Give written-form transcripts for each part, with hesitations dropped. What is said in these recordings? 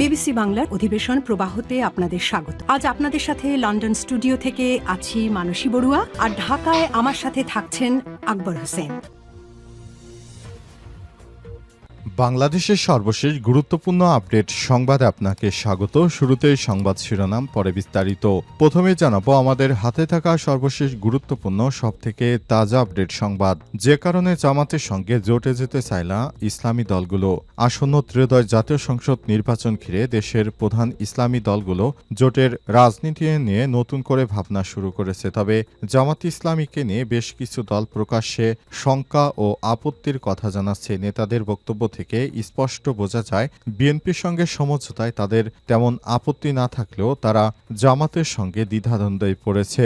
BBC বাংলার অধিবেশন প্রবাহতে আপনাদের স্বাগত। আজ আপনাদের সাথে লন্ডন স্টুডিও থেকে আছি মানসী বড়ুয়া, আর ঢাকায় আমার সাথে থাকছেন আকবর হোসেন। বাংলাদেশের সর্বশেষ গুরুত্বপূর্ণ আপডেট সংবাদে আপনাকে স্বাগত। শুরুতেই সংবাদ শিরোনাম, পরে বিস্তারিত। প্রথমে জানাবো আমাদের হাতে থাকা সর্বশেষ গুরুত্বপূর্ণ সবথেকে তাজা আপডেট সংবাদ। যে কারণে জামাতের সঙ্গে জোটে যেতে চায় না ইসলামী দলগুলো। আসন্ন ত্রয়োদশ জাতীয় সংসদ নির্বাচন ঘিরে দেশের প্রধান ইসলামী দলগুলো জোটের রাজনীতি নিয়ে নতুন করে ভাবনা শুরু করেছে। তবে জামাত ইসলামীকে নিয়ে বেশ কিছু দল প্রকাশ্যে শঙ্কা ও আপত্তির কথা জানাচ্ছে। নেতাদের বক্তব্য থেকে স্পষ্ট বোঝা যায় বিএনপির সঙ্গে সমঝোতায় তাদের তেমন আপত্তি না থাকলেও তারা জামাতের সঙ্গে দ্বিধাদ্বন্দ্বে পড়েছে।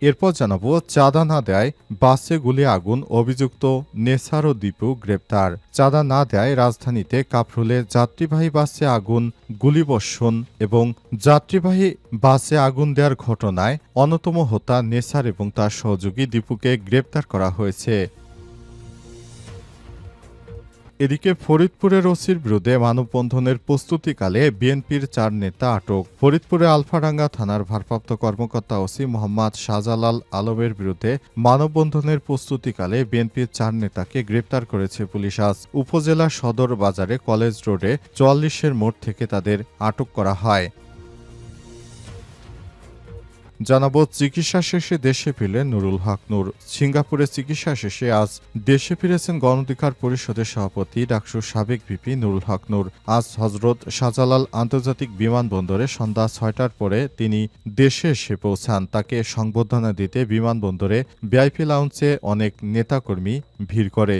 এরপর জানাবো, চাঁদা না দেয় বাসে গুলি আগুন, অভিযুক্ত নেসার ও দীপু গ্রেপ্তার। চাঁদা না দেয় রাজধানীতে কাফরুলে যাত্রীবাহী বাসে আগুন, গুলিবর্ষণ এবং যাত্রীবাহী বাসে আগুন দেওয়ার ঘটনায় অন্যতম হোতা নেসার এবং তার সহযোগী দীপুকে গ্রেপ্তার করা হয়েছে। এদিকে ফরিদপুরের ওসির বিরুদ্ধে মানববন্ধনের প্রস্তুতিকালে বিএনপির 4 নেতা আটক। ফরিদপুরে আলফাডাঙ্গা থানার ভারপ্রাপ্ত কর্মকর্তা ওসি মোহাম্মদ শাহজালাল আলমের বিরুদ্ধে মানববন্ধনের প্রস্তুতিকালে বিএনপির 4 নেতাকে গ্রেপ্তার করেছে পুলিশ। আজ উপজেলা সদর বাজারে কলেজ রোডে 44-এর মোড় থেকে তাদের আটক করা হয়। জানাবো, চিকিৎসা শেষে দেশে ফিরলেন নুরুল হক নূর। সিঙ্গাপুরে চিকিৎসা শেষে আজ দেশে ফিরেছেন গণ অধিকার পরিষদের সভাপতি ডাকসুর সাবেক ভিপি নুরুল হক নূর। আজ হজরত শাহজালাল আন্তর্জাতিক বিমানবন্দরে সন্ধ্যা 6টার পরে তিনি দেশে এসে পৌঁছান। তাকে সংবর্ধনা দিতে বিমানবন্দরে ভিআইপি লাউঞ্জে অনেক নেতাকর্মী ভিড় করে।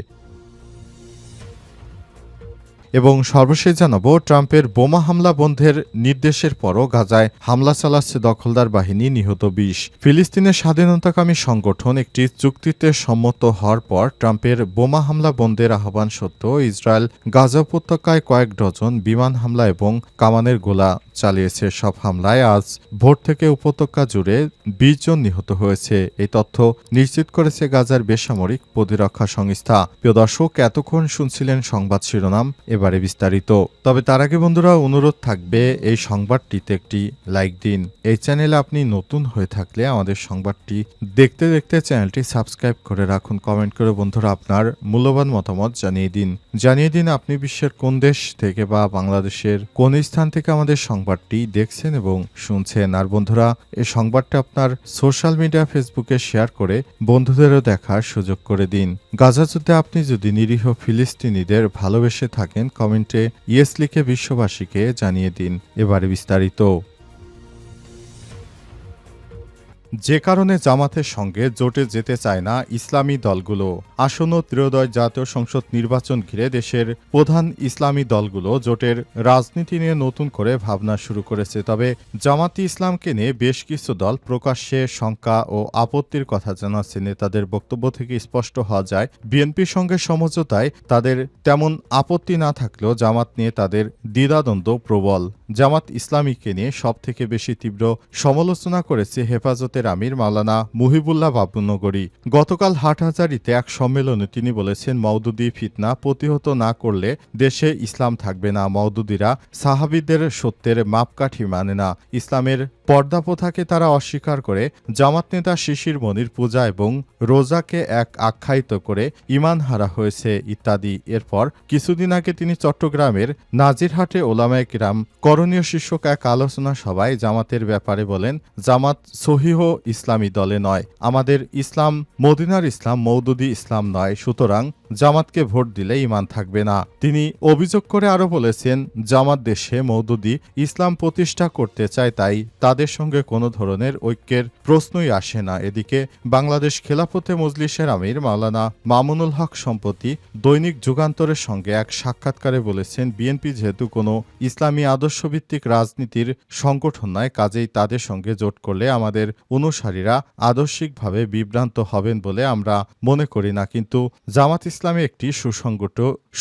এবং সর্বশেষ জানাবো, ট্রাম্পের বোমা হামলা বন্ধের নির্দেশের পরও গাজায় হামলা চালাচ্ছে দখলদার বাহিনী, নিহত 20। ফিলিস্তিনের স্বাধীনতাকামী সংগঠন একটি চুক্তিতে সম্মত হওয়ার পর ট্রাম্পের বোমা হামলা বন্ধের আহ্বান সত্ত্বেও ইসরায়েল গাজা উপত্যকায় কয়েক ডজন বিমান হামলা এবং কামানের গোলা চালিয়েছে। সব হামলায় আজ ভোর থেকে উপত্যকা জুড়ে 20 জন নিহত হয়েছে। এই তথ্য নিশ্চিত করেছে গাজার বেসামরিক প্রতিরক্ষা সংস্থা। প্রিয় দর্শক, এতক্ষণ শুনছিলেন সংবাদ শিরোনাম, এবারে বিস্তারিত। তবে তার আগে বন্ধুরা, অনুরোধ থাকবে এই সংবাদটিতে একটি লাইক দিন। এই চ্যানেলে আপনি নতুন হয়ে থাকলে আমাদের সংবাদটি দেখতে দেখতে চ্যানেলটি সাবস্ক্রাইব করে রাখুন। কমেন্ট করে বন্ধুরা আপনার মূল্যবান মতামত জানিয়ে দিন আপনি বিশ্বের কোন দেশ থেকে বা বাংলাদেশের কোন স্থান থেকে আমাদের সংবাদটি দেখছেন এবং শুনছেন। আর বন্ধুরা, এই সংবাদটা আপনার সোশ্যাল মিডিয়া ফেসবুকে শেয়ার করে বন্ধুদেরও দেখার সুযোগ করে দিন। গাজা যুদ্ধে আপনি যদি নিরীহ ফিলিস্তিনিদের ভালোবেসে থাকেন, কমেন্টে ইয়েস লিখে বিশ্ববাসীকে জানিয়ে দিন। এবারে বিস্তারিত। যে কারণে জামাতের সঙ্গে জোটে যেতে চায় না ইসলামী দলগুলো। আসন্ন ত্রয়োদশ জাতীয় সংসদ নির্বাচন ঘিরে দেশের প্রধান ইসলামী দলগুলো জোটের রাজনীতি নিয়ে নতুন করে ভাবনা শুরু করেছে। তবে জামাতি ইসলামকে নিয়ে বেশ কিছু দল প্রকাশ্যে শঙ্কা ও আপত্তির কথা জানাচ্ছে। নেতাদের বক্তব্য থেকে স্পষ্ট হওয়া যায় বিএনপির সঙ্গে সমঝোতায় তাদের তেমন আপত্তি না থাকলেও জামাত নিয়ে তাদের দ্বিধাদ্বন্দ্ব প্রবল। জামাত ইসলামীকে নিয়ে সবথেকে বেশি তীব্র সমালোচনা করেছে হেফাজতের আমির মাওলানা মুহিবুল্লাহ বাবুনগরী। গতকাল হাটহাজারীতে এক সম্মেলনে তিনি বলেছেন, মওদুদি ফিতনা প্রতিহত না করলে দেশে ইসলাম থাকবে না। মওদুদিরা সাহাবীদের সত্যের মাপকাঠি মানে না। ইসলামের পর্দা প্রথাকে তারা অস্বীকার করে জামাত নেতা শিশির মনির পূজা এবং রোজাকে এক আখ্যায়িত করে ঈমান হারা হয়েছে ইত্যাদি। এরপর কিছুদিন আগে তিনি চট্টগ্রামের নাজিরহাটে ওলামায়ে কিরাম করণীয় শীর্ষক এক আলোচনা সভায় জামাতের ব্যাপারে বলেন, জামাত সহিহ ইসলামী দলে নয়। আমাদের ইসলাম মদিনার ইসলাম, মওদুদি ইসলাম নয়। সুতরাং জামাতকে ভোট দিলে ঈমান থাকবে না। তিনি অভিযোগ করে আরো বলেছেন, জামাত দেশে মওদুদি ইসলাম প্রতিষ্ঠা করতে চায়, তাই তাদের সঙ্গে কোনো ধরনের ঐক্যের প্রশ্নই আসে না। এদিকে বাংলাদেশ খেলাফতে মজলিসের আমির মাওলানা মামুনুল হক সম্প্রতি দৈনিক যুগান্তরের সঙ্গে এক সাক্ষাৎকারে বলেছেন, বিএনপি যেহেতু কোনো ইসলামী আদর্শভিত্তিক রাজনীতির সংগঠন নয়, কাজেই তাদের সঙ্গে জোট করলে আমাদের অনুসারীরা আদর্শিকভাবে বিভ্রান্ত হবেন বলে আমরা মনে করি না, কিন্তু জামাত ইসলামী একটি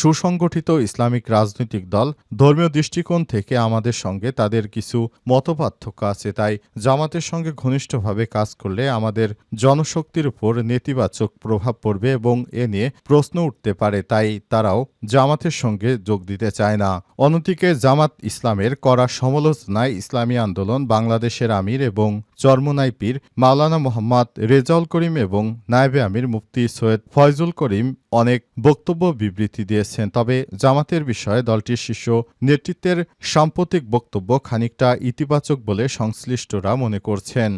সুসংগঠিত ইসলামিক রাজনৈতিক দল। ধর্মীয় দৃষ্টিকোণ থেকে আমাদের সঙ্গে তাদের কিছু মতপার্থক্য আছে, তাই জামাতের সঙ্গে ঘনিষ্ঠভাবে কাজ করলে আমাদের জনশক্তির উপর নেতিবাচক প্রভাব পড়বে এবং এ নিয়ে প্রশ্ন উঠতে পারে, তাই তারাও জামাতের সঙ্গে যোগ দিতে চায় না। অন্যদিকে জামাত ইসলামের কড়া সমালোচনায় ইসলামী আন্দোলন বাংলাদেশের আমির এবং চরমোনাই পীর মাওলানা মোহাম্মদ রেজাউল করিম এবং নায়েবে আমির মুফতি সৈয়দ ফয়জুল করিম অনেক বক্তব্য বিবৃতি দিয়েছেন। তবে জামাতের বিষয়ে দলটির শীর্ষ নেতৃত্বের সাম্প্রতিক বক্তব্য খানিকটা ইতিবাচক বলে সংশ্লিষ্টরা মনে করছেন।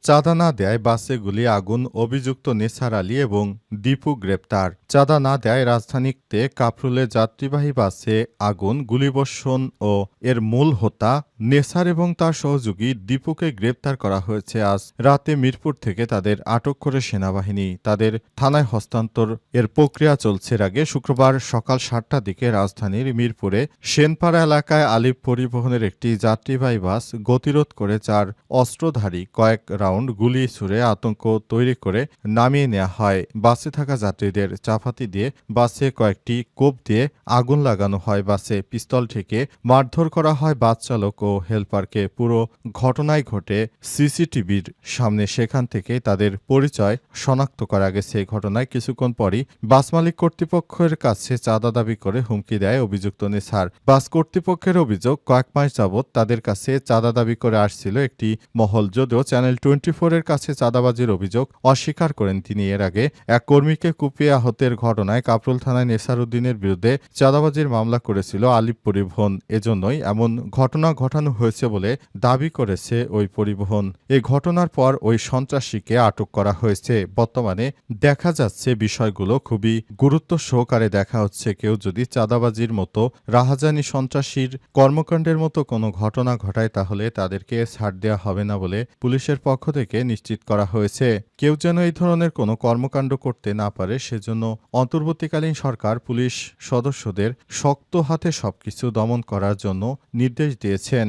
চাঁদা না দেয় বাসে গুলি আগুন, অভিযুক্ত নেসার আলী এবং দীপু গ্রেপ্তার। চাঁদা না দেয় রাজধানীতে কাফরুলে যাত্রীবাহী বাসে আগুন, গুলিবর্ষণ ও এর মূল হোতা নেসার এবং তার সহযোগী দীপুকে গ্রেপ্তার করা হয়েছে। আজ রাতে মিরপুর থেকে তাদের আটক করে সেনাবাহিনী। তাদের থানায় হস্তান্তর এর প্রক্রিয়া চলছে। আগে শুক্রবার সকাল ৭টার দিকে রাজধানীর মিরপুরে সেনপাড়া এলাকায় আলিফ পরিবহনের একটি যাত্রীবাহী বাস গতিরোধ করে ৪ অস্ত্রধারী কয়েক রাউন্ড গুলি ছুড়ে আতঙ্ক তৈরি করে নামিয়ে নেওয়া হয়। বাসে থাকা যাত্রীদের চাপাতি দিয়ে বাসে কয়েকটি কোপ দিয়ে আগুন লাগানো হয়। বাসে পিস্তল থেকে মারধর করা হয় বাস চালক ও হেলপারকে। পুরো ঘটনায় ঘটে সিসিটিভির সামনে। সেখান থেকে তাদের পরিচয় শনাক্ত করা গেছে। এই ঘটনায় কিছুক্ষণ পরই বাস মালিক কর্তৃপক্ষের কাছে চাঁদা দাবি করে হুমকি দেয় অভিযুক্ত নেসার। বাস কর্তৃপক্ষের অভিযোগ, কয়েক মাস যাবৎ তাদের কাছে চাঁদা দাবি করে আসছিল একটি মহল। যদিও চ্যানেল 24 এর কাছে চাঁদাবাজির অভিযোগ অস্বীকার করেন তিনি। এর আগে এক কর্মীকে কুপিয়ে আহতের ঘটনায় কাফরুল থানায় নেসার উদ্দিনের বিরুদ্ধে চাঁদাবাজির মামলা করেছিল আলিফ পরিবহন। এজন্যই এমন ঘটনা ঘটানো হয়েছে বলে দাবি করেছে ওই পরিবহন। এই ঘটনার পর ওই সন্ত্রাসীকে আটক করা হয়েছে। বর্তমানে দেখা যাচ্ছে বিষয়গুলো খুবই গুরুত্ব সহকারে দেখা হচ্ছে। কেউ যদি চাঁদাবাজির মতো রাহাজানি সন্ত্রাসীর কর্মকাণ্ডের মতো কোনো ঘটনা ঘটায় তাহলে তাদেরকে ছাড় দেওয়া হবে না বলে পুলিশের পক্ষ থেকে নিশ্চিত করা হয়েছে। কেউ যেন এই ধরনের কোনো কর্মকাণ্ড করতে না পারে সেজন্য অন্তর্বর্তীকালীন সরকার পুলিশ সদস্যদের শক্ত হাতে সবকিছু দমন করার জন্য নির্দেশ দিয়েছেন।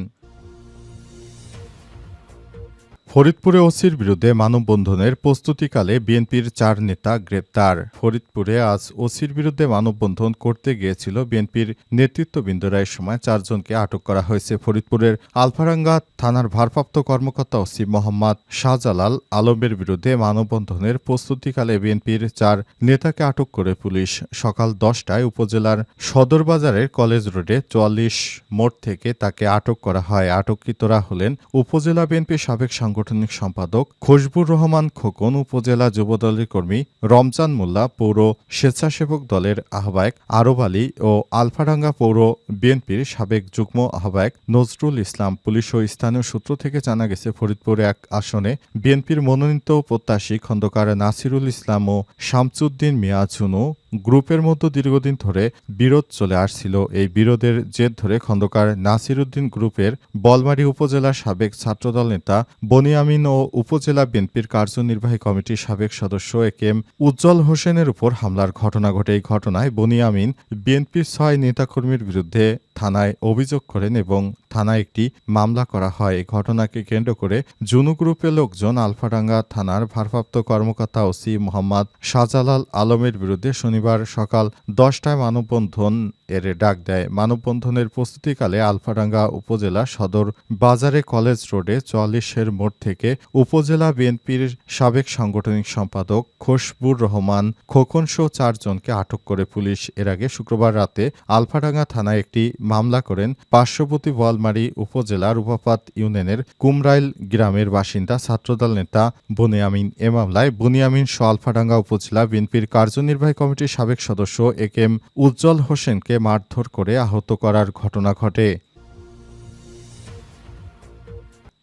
ফরিদপুরে ওসির বিরুদ্ধে মানববন্ধনের প্রস্তুতিকালে বিএনপির ৪ নেতা গ্রেপ্তার। ফরিদপুরে আজ ওসির বিরুদ্ধে মানববন্ধন করতে গিয়েছিল বিএনপির নেতৃত্ববৃন্দরা। এ সময় ৪ জনকে আটক করা হয়েছে। ফরিদপুরের আলফারাঙ্গা থানার ভারপ্রাপ্ত কর্মকর্তা ওসি মোহাম্মদ শাহজালাল আলমের বিরুদ্ধে মানববন্ধনের প্রস্তুতিকালে বিএনপির ৪ নেতাকে আটক করে পুলিশ। সকাল ১০টায় উপজেলার সদরবাজারের কলেজ রোডে ৪৪ মোড় থেকে তাকে আটক করা হয়। আটককৃতরা হলেন উপজেলা বিএনপির সাবেক সাংগঠনিক সম্পাদক খুশবুর রহমান খোকন, উপজেলা যুবদলের কর্মী রমজান মোল্লা, পৌর স্বেচ্ছাসেবক দলের আহ্বায়ক আরব আলী ও আলফাডাঙ্গা পৌর বিএনপির সাবেক যুগ্ম আহ্বায়ক নজরুল ইসলাম। পুলিশ ও স্থানীয় সূত্র থেকে জানা গেছে, ফরিদপুর ১ আসনে বিএনপির মনোনীত প্রত্যাশী খন্দকার নাসিরুল ইসলাম ও শামসুদ্দিন মিয়া ঝুনু গ্রুপের মধ্যে দীর্ঘদিন ধরে বিরোধ চলে আসছিল। এই বিরোধের জের ধরে খন্দকার নাসিরুদ্দিন গ্রুপের বলমারী উপজেলার সাবেক ছাত্রদল নেতা বনিয়ামিন ও উপজেলা বিএনপির কার্যনির্বাহী কমিটির সাবেক সদস্য একেএম উজ্জ্বল হোসেনের উপর হামলার ঘটনা ঘটে। এই ঘটনায় বনিয়ামিন বিএনপির ৬ নেতাকর্মীর বিরুদ্ধে থানায় অভিযোগ করেন এবং থানায় একটি মামলা করা হয়। এই ঘটনাকে কেন্দ্র করে জুনু গ্রুপের লোকজন আলফাডাঙ্গা থানার ভারপ্রাপ্ত কর্মকর্তা ওসি মোহাম্মদ শাহজালাল আলমের বিরুদ্ধে শনিবার সকাল ১০টায় মানববন্ধন এর ডাক দেয়। মানববন্ধনের প্রস্তুতিকালে আলফাডাঙ্গা উপজেলা সদর বাজারে কলেজ রোডে ৪৪ মোড় থেকে উপজেলা বিএনপির সাবেক সাংগঠনিক সম্পাদক খুশবুর রহমান খোকন সহ ৪ জনকে আটক করে পুলিশ। এর আগে শুক্রবার রাতে আলফাডাঙ্গা থানায় একটি মামলা করেন পার্শ্ববর্তী বোয়ালমারী উপজেলার রূপাপাত ইউনিয়নের কুমরাইল গ্রামের বাসিন্দা ছাত্রদল নেতা বনিয়ামিন। এ মামলায় বনিয়ামিন সহ আলফাডাঙ্গা উপজেলা বিএনপির কার্যনির্বাহী কমিটির সাবেক সদস্য একেএম উজ্জ্বল হোসেনকে মারধর করে আহত করার ঘটনা ঘটে।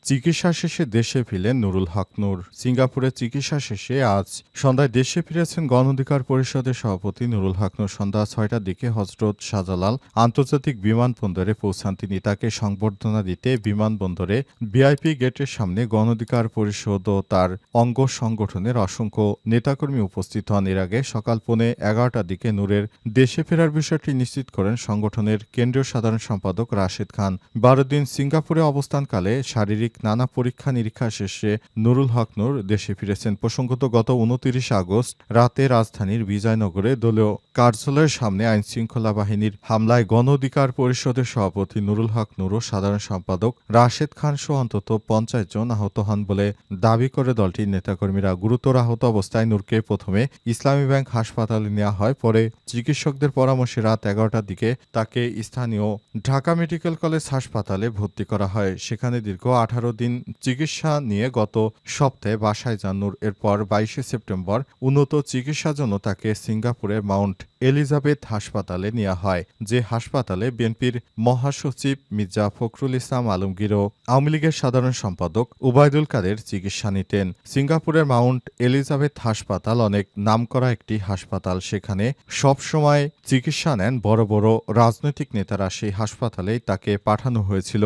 চিকিৎসা শেষে দেশে ফিরলেন নুরুল হক নূর। সিঙ্গাপুরে চিকিৎসা শেষে আজ সন্ধ্যায় দেশে ফিরেছেন গণ অধিকার পরিষদের সভাপতি নুরুল হক নূর। সন্ধ্যা ৬টার দিকে হজরত শাহজালাল আন্তর্জাতিক বিমানবন্দরে পৌঁছান তিনি। তাকে সংবর্ধনা দিতে বিমানবন্দরে ভিআইপি গেটের সামনে গণ অধিকার পরিষদ ও তার অঙ্গ সংগঠনের অসংখ্য নেতাকর্মী উপস্থিত হন। এর আগে সকাল 11:15টার দিকে নূরের দেশে ফেরার বিষয়টি নিশ্চিত করেন সংগঠনের কেন্দ্রীয় সাধারণ সম্পাদক রাশেদ খান। 12 দিন সিঙ্গাপুরে অবস্থানকালে শারীরিক নানা পরীক্ষা নিরীক্ষা শেষে নুরুল হক নূর দেশে ফিরেছেন। প্রসঙ্গত গত 29 আগস্ট রাতে রাজধানীর বিজয়নগরে দলীয় কার্যালয়ের সামনে আইনশৃঙ্খলা বাহিনীর হামলায় গণ অধিকার পরিষদের সভাপতি নুরুল হক নূর ও সাধারণ সম্পাদক রাশেদ খান সহ অন্তত 50 জন আহত হন বলে দাবি করে দলটির নেতাকর্মীরা। গুরুতর আহত অবস্থায় নূরকে প্রথমে ইসলামী ব্যাংক হাসপাতালে নেওয়া হয়। পরে চিকিৎসকদের পরামর্শে রাত 11টার দিকে তাকে স্থানীয় ঢাকা মেডিকেল কলেজ হাসপাতালে ভর্তি করা হয়। সেখানে দীর্ঘ 18 দিন চিকিৎসা নিয়ে গত সপ্তাহে বাসায় যান নূর। এরপর 22 সেপ্টেম্বর উন্নত চিকিৎসার জন্য তাকে সিঙ্গাপুরের মাউন্ট এলিজাবেথ হাসপাতালে নেওয়া হয়, যে হাসপাতালে বিএনপির মহাসচিব মির্জা ফখরুল ইসলাম আলমগীর ও আওয়ামী লীগের সাধারণ সম্পাদক ওবায়দুল কাদের চিকিৎসা নিতেন। সিঙ্গাপুরের মাউন্ট এলিজাবেথ হাসপাতাল অনেক নামকরা একটি হাসপাতাল। সেখানে সবসময় চিকিৎসা নেন বড় বড় রাজনৈতিক নেতারা। সেই হাসপাতালেই তাকে পাঠানো হয়েছিল।